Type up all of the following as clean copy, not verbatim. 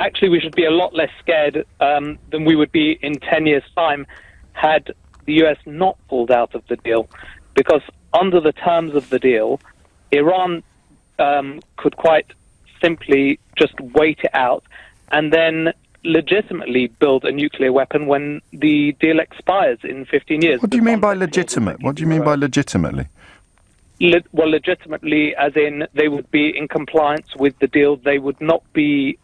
actually we should be a lot less scared than we would be in 10 years' time had the US not pulled out of the deal. Because under the terms of the deal, Iran could quite simply just wait it out and then legitimately build a nuclear weapon when the deal expires in 15 years. What do you mean by legitimate? What do you mean by legitimately? Well, legitimately, as in they would be in compliance with the deal. They would not be,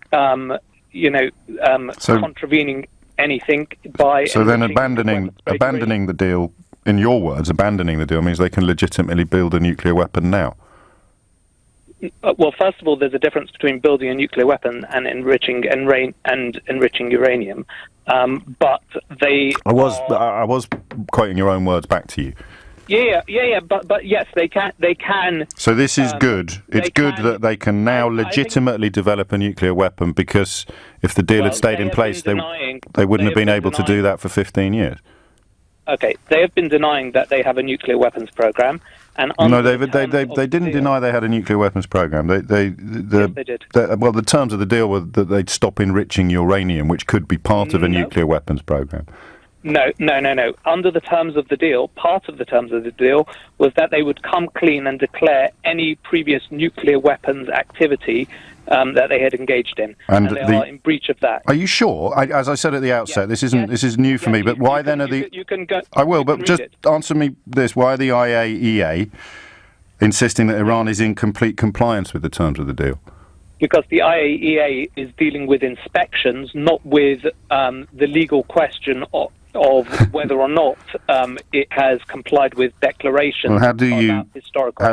contravening anything by... So then abandoning the deal, in your words, abandoning the deal means they can legitimately build a nuclear weapon now? Well, first of all, there's a difference between building a nuclear weapon and enriching uranium. But they... I was quoting your own words back to you. Yeah. But yes, they can. So this is good. It's good that they can now legitimately develop a nuclear weapon, because if the deal had stayed in place, they wouldn't have been able to do that for 15 years. Okay, they have been denying that they have a nuclear weapons program, and no, they didn't deny they had a nuclear weapons program. Yes, they did. Well, the terms of the deal were that they'd stop enriching uranium, which could be part of a nuclear weapons program. No. Under the terms of the deal, part of the terms of the deal was that they would come clean and declare any previous nuclear weapons activity that they had engaged in, and they are in breach of that. Are you sure? As I said at the outset, this is new for me. But why then are the? You can go. I will, but just answer me this: why are the IAEA insisting that Iran is in complete compliance with the terms of the deal? Because the IAEA is dealing with inspections, not with the legal question of whether or not it has complied with declarations. Well, how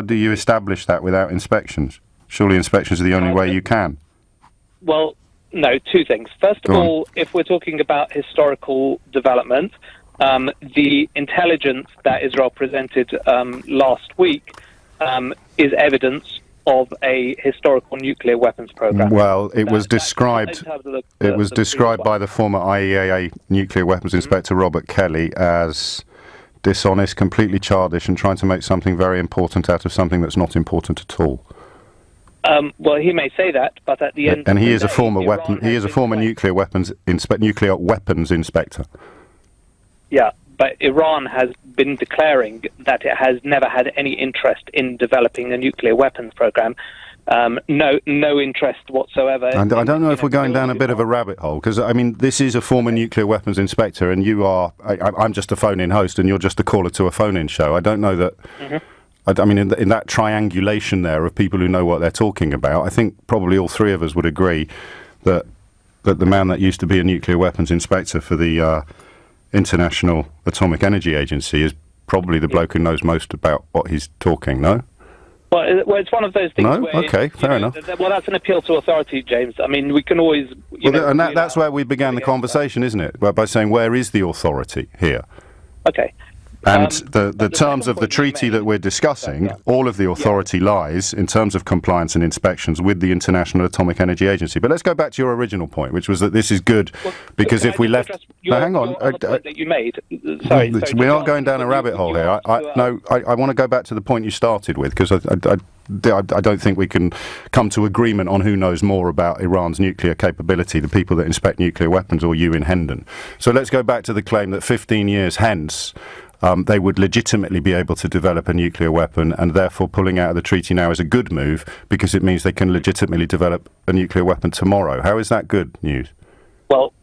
do you establish that without inspections? Surely inspections are the only way you can. Well, no, two things. First of all, if we're talking about historical development, the intelligence that Israel presented last week is evidence of a historical nuclear weapons program. Well, it was described by the former IAEA nuclear weapons inspector Robert Kelly as dishonest, completely childish, and trying to make something very important out of something that's not important at all. Well, he may say that, but at the end, and he is a former nuclear weapons inspector. Yeah. But Iran has been declaring that it has never had any interest in developing a nuclear weapons program. No interest whatsoever. And I don't know if we're going down a bit of a rabbit hole, because, I mean, this is a former nuclear weapons inspector, and you are... I'm just a phone-in host, and you're just a caller to a phone-in show. I don't know that... I mean, in that triangulation there of people who know what they're talking about, I think probably all three of us would agree that the man that used to be a nuclear weapons inspector for the... International Atomic Energy Agency is probably the bloke who knows most about what he's talking, no? Well, it's one of those things where... Okay, fair enough. Well, that's an appeal to authority, James. I mean, we can always... that's where we began the conversation, isn't it? By saying, where is the authority here? Okay. And the terms of the treaty that we're discussing, all of the authority lies, in terms of compliance and inspections, with the International Atomic Energy Agency. But let's go back to your original point, which was that this is good, because if we left... hang on. That you made. Sorry, we are going down a rabbit hole here. I want to go back to the point you started with, because I don't think we can come to agreement on who knows more about Iran's nuclear capability, the people that inspect nuclear weapons, or you in Hendon. So let's go back to the claim that 15 years hence... they would legitimately be able to develop a nuclear weapon, and therefore pulling out of the treaty now is a good move, because it means they can legitimately develop a nuclear weapon tomorrow. How is that good news? Well,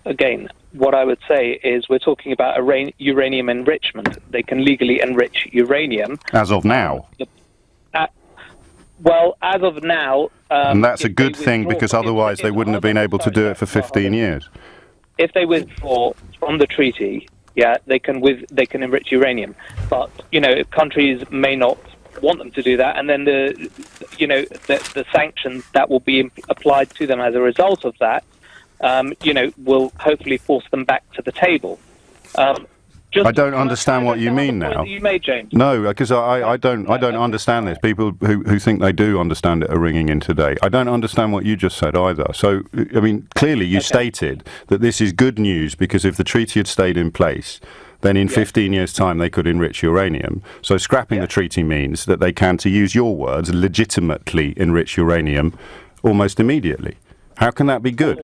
again, what I would say is we're talking about uranium enrichment. They can legally enrich uranium. As of now? As of now... and that's a good thing, because otherwise they wouldn't have been able to do it for 15 years. If they withdraw from the treaty... Yeah, they can enrich uranium, but countries may not want them to do that, and then the sanctions that will be applied to them as a result of that, will hopefully force them back to the table. I don't understand what you mean now. You made, James. No, because I don't understand this. People who think they do understand it are ringing in today. I don't understand what you just said either. So, I mean, clearly you stated that this is good news, because if the treaty had stayed in place, then in 15 years' time they could enrich uranium. So scrapping the treaty means that they can, to use your words, legitimately enrich uranium almost immediately. How can that be good?